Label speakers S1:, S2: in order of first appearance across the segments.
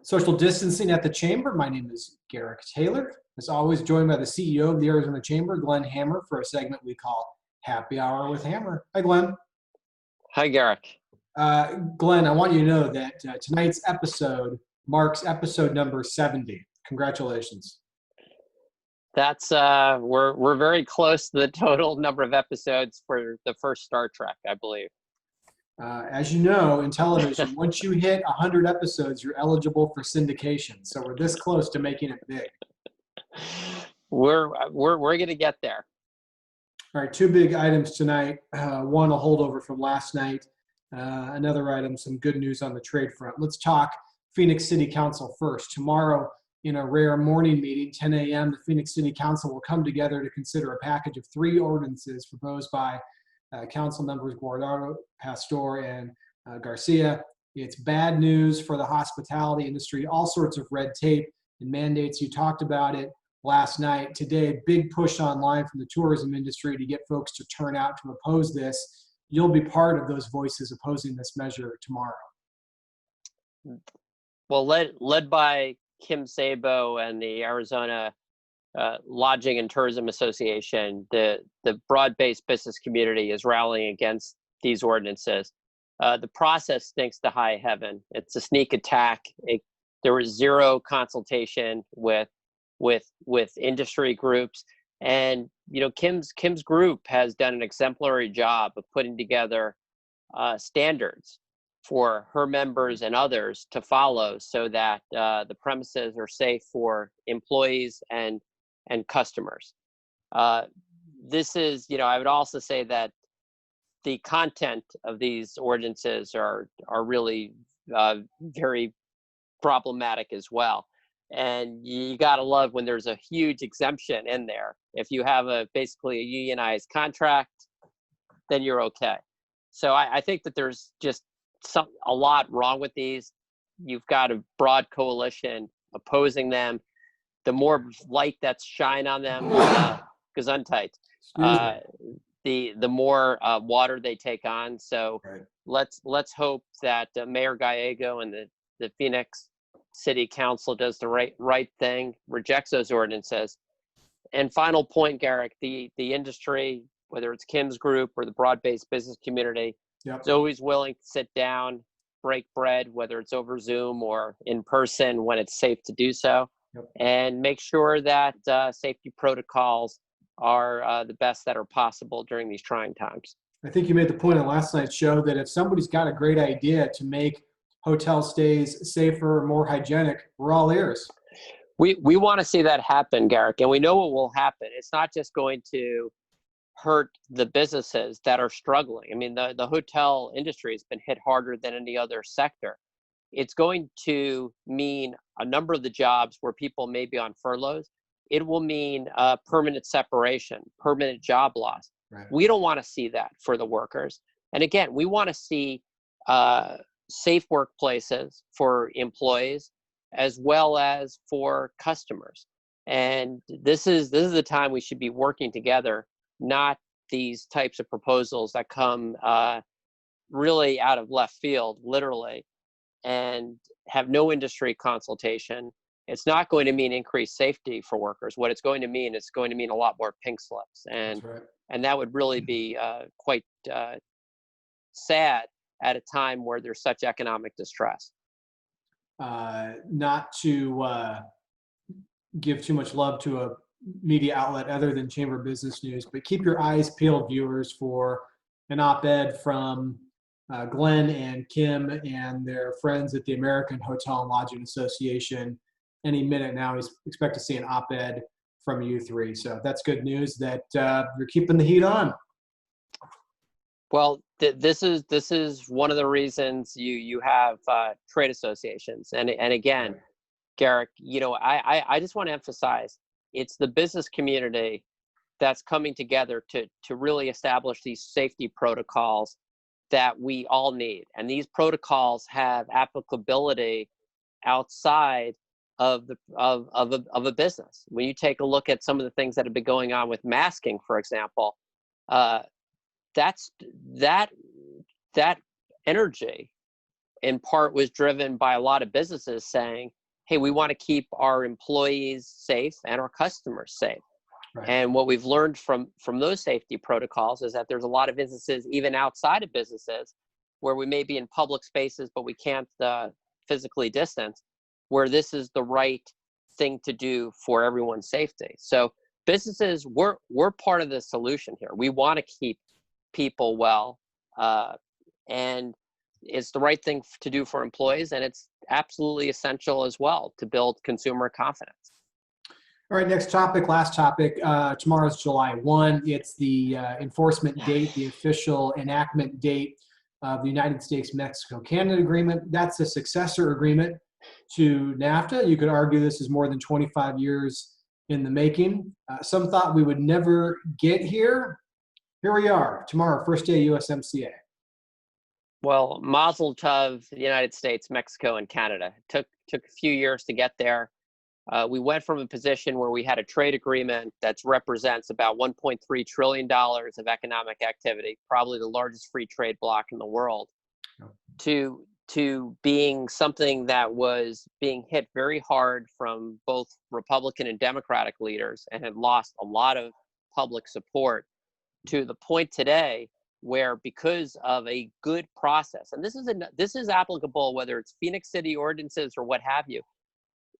S1: Social distancing at the chamber. My name is Garrick Taylor. As always, joined by the CEO of the Arizona Chamber, Glenn Hammer, for a segment we call Happy Hour with Hammer. Hi, Glenn.
S2: Hi, Garrick.
S1: Glenn, I want you to know that tonight's episode marks episode number 70. Congratulations.
S2: That's we're very close to the total number of episodes for the first Star Trek, I believe.
S1: As you know, in television, once you hit 100 episodes, you're eligible for syndication. So we're this close to making it big.
S2: We're going to get there.
S1: All right, two big items tonight. One, a holdover from last night. Another item, some good news on the trade front. Let's talk Phoenix City Council first. Tomorrow, in a rare morning meeting, 10 a.m., the Phoenix City Council will come together to consider a package of 3 ordinances proposed by council members Guardado, Pastor, and Garcia. It's bad news for the hospitality industry, all sorts of red tape and mandates. You talked about it last night. Today, big push online from the tourism industry to get folks to turn out to oppose this. You'll be part of those voices opposing this measure tomorrow.
S2: Well, led by Kim Sabo and the Arizona Lodging and Tourism Association, the broad-based business community is rallying against these ordinances. The process stinks to high heaven. It's a sneak attack. There was zero consultation with industry groups, and Kim's group has done an exemplary job of putting together standards for her members and others to follow, so that the premises are safe for employees and customers. This is, I would also say that the content of these ordinances are really very problematic as well. And you gotta love when there's a huge exemption in there. If you have basically a unionized contract, then you're okay. So I think that there's just a lot wrong with these. You've got a broad coalition opposing them. The more light that's shine on them, gesundheit, the more water they take on. So right. Let's hope that Mayor Gallego and the Phoenix City Council does the right thing, rejects those ordinances. And final point, Garrick, the industry, whether it's Kim's group or the broad-based business community, is always willing to sit down, break bread, whether it's over Zoom or in person when it's safe to do so, and make sure that safety protocols are the best that are possible during these trying times.
S1: I think you made the point on last night's show that if somebody's got a great idea to make hotel stays safer, more hygienic, we're all ears.
S2: We want to see that happen, Garrick, and we know what will happen. It's not just going to hurt the businesses that are struggling. I mean, the hotel industry has been hit harder than any other sector. It's going to mean a number of the jobs where people may be on furloughs. It will mean permanent separation, permanent job loss. Right. We don't want to see that for the workers. And again, we want to see safe workplaces for employees as well as for customers. And this is the time we should be working together, not these types of proposals that come really out of left field, literally, and have no industry consultation. It's not going to mean increased safety for workers. What it's going to mean, it's going to mean a lot more pink slips. And right. And that would really be quite sad at a time where there's such economic distress.
S1: Not to give too much love to a media outlet other than Chamber Business News, but keep your eyes peeled, viewers, for an op-ed from Glenn and Kim and their friends at the American Hotel and Lodging Association. Any minute now, we expect to see an op-ed from you three. So that's good news that you're keeping the heat on.
S2: Well, this is one of the reasons you have trade associations, and again, Garrick, I just want to emphasize, it's the business community that's coming together to really establish these safety protocols that we all need, and these protocols have applicability outside of a business. When you take a look at some of the things that have been going on with masking, for example, that energy in part was driven by a lot of businesses saying, hey, we want to keep our employees safe and our customers safe.
S1: Right.
S2: And what we've learned from those safety protocols is that there's a lot of instances, even outside of businesses, where we may be in public spaces, but we can't physically distance, where this is the right thing to do for everyone's safety. So businesses, we're part of the solution here. We want to keep people well, and it's the right thing to do for employees, and it's absolutely essential as well to build consumer confidence.
S1: All right, next topic, last topic. Tomorrow's July 1. It's the enforcement date, the official enactment date of the United States-Mexico-Canada agreement. That's a successor agreement to NAFTA. You could argue this is more than 25 years in the making. Some thought we would never get here. Here we are, tomorrow, first day USMCA.
S2: Well, Mazel Tov, the United States, Mexico, and Canada. Took a few years to get there. We went from a position where we had a trade agreement that represents about $1.3 trillion of economic activity, probably the largest free trade bloc in the world, to being something that was being hit very hard from both Republican and Democratic leaders and had lost a lot of public support, to the point today where, because of a good process, and this is applicable whether it's Phoenix City ordinances or what have you,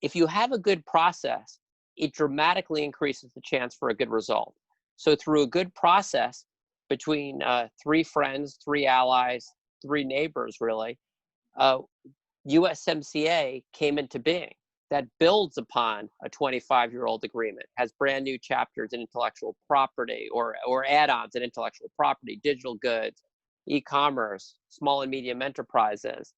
S2: if you have a good process, it dramatically increases the chance for a good result. So through a good process between three friends, three allies, three neighbors, really, USMCA came into being. That builds upon a 25-year-old agreement, has brand new chapters in intellectual property or add-ons in intellectual property, digital goods, e-commerce, small and medium enterprises,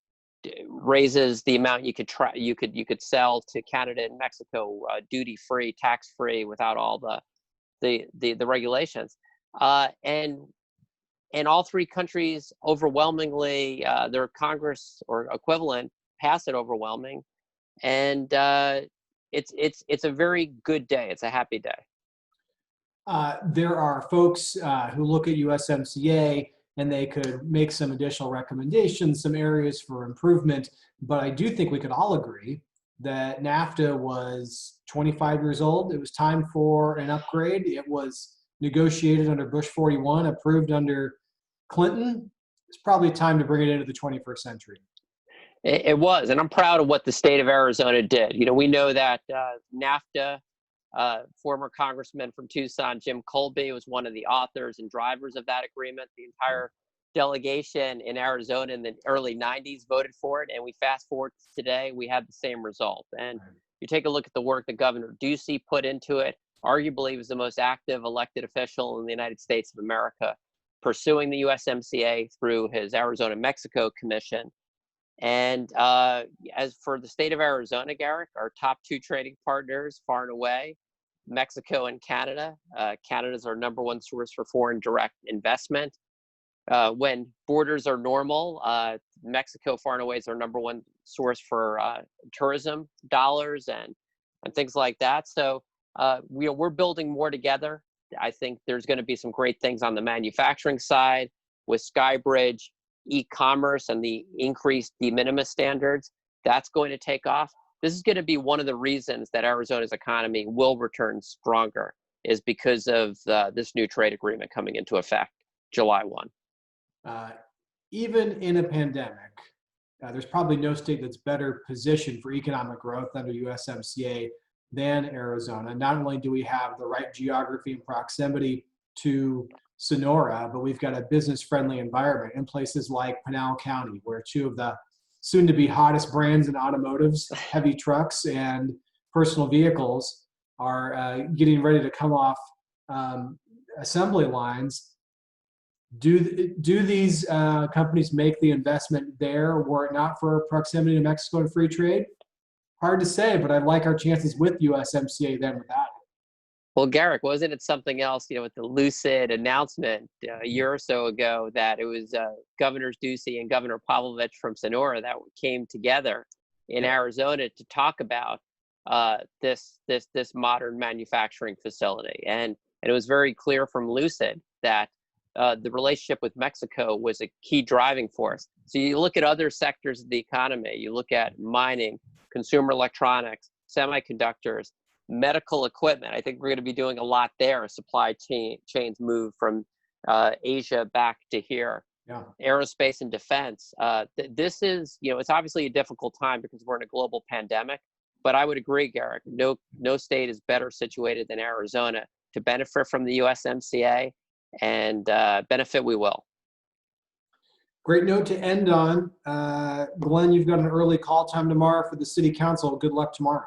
S2: raises the amount you could sell to Canada and Mexico duty-free, tax-free, without all the regulations, and all three countries overwhelmingly, their Congress or equivalent pass it overwhelming, and it's a very good day. It's a happy day.
S1: There are folks who look at USMCA and they could make some additional recommendations, some areas for improvement. But I do think we could all agree that NAFTA was 25 years old. It was time for an upgrade. It was negotiated under Bush 41, approved under Clinton. It's probably time to bring it into the 21st century.
S2: It was, and I'm proud of what the state of Arizona did. You know, we know that NAFTA, former Congressman from Tucson, Jim Colby, was one of the authors and drivers of that agreement. The entire delegation in Arizona in the early 90s voted for it, and we fast forward to today, we have the same result. And you take a look at the work that Governor Ducey put into it. Arguably, he was the most active elected official in the United States of America, pursuing the USMCA through his Arizona-Mexico Commission. And as for the state of Arizona, Garrick, our top two trading partners, far and away, Mexico and Canada. Canada's our number one source for foreign direct investment. When borders are normal, Mexico far and away is our number one source for tourism dollars and things like that. So we're building more together. I think there's going to be some great things on the manufacturing side with Skybridge, e-commerce, and the increased de minimis standards. That's going to take off. This is going to be one of the reasons that Arizona's economy will return stronger, is because of this new trade agreement coming into effect July 1.
S1: Even in a pandemic, there's probably no state that's better positioned for economic growth under USMCA than Arizona. Not only do we have the right geography and proximity to Sonora, but we've got a business-friendly environment in places like Pinal County, where two of the soon-to-be hottest brands in automotives, heavy trucks and personal vehicles, are getting ready to come off assembly lines. Do these companies make the investment there were it not for proximity to Mexico and free trade? Hard to say, but I like our chances with USMCA than without it.
S2: Well, Garrick, wasn't it something else, with the lucid announcement a year or so ago that it was Governors Ducey and Governor Pavlovich from Sonora that came together in Arizona to talk about this modern manufacturing facility, and it was very clear from Lucid that the relationship with Mexico was a key driving force. So you look at other sectors of the economy, you look at mining, consumer electronics, semiconductors, medical equipment. I think we're going to be doing a lot there. Supply chains move from Asia back to here.
S1: Yeah.
S2: Aerospace and defense. This is, it's obviously a difficult time because we're in a global pandemic. But I would agree, Garrick, no state is better situated than Arizona to benefit from the USMCA, and benefit we will.
S1: Great note to end on. Glenn, you've got an early call time tomorrow for the city council. Good luck tomorrow.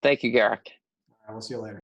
S2: Thank you, Garrick.
S1: All right, we'll see you later.